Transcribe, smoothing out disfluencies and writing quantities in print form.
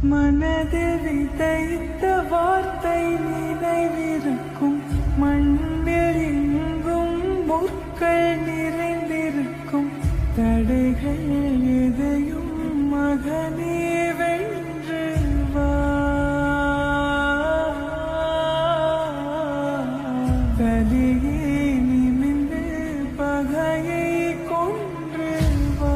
மனதில் விதைத்த வார்த்தை நினைவிருக்கும், மண்ணில் எங்கும் முற்கள் நிறைந்திருக்கும். தடைகள் எதையும் மகனே வென்று வா, தலையே நிமிந்து பகையை கொன்று வா.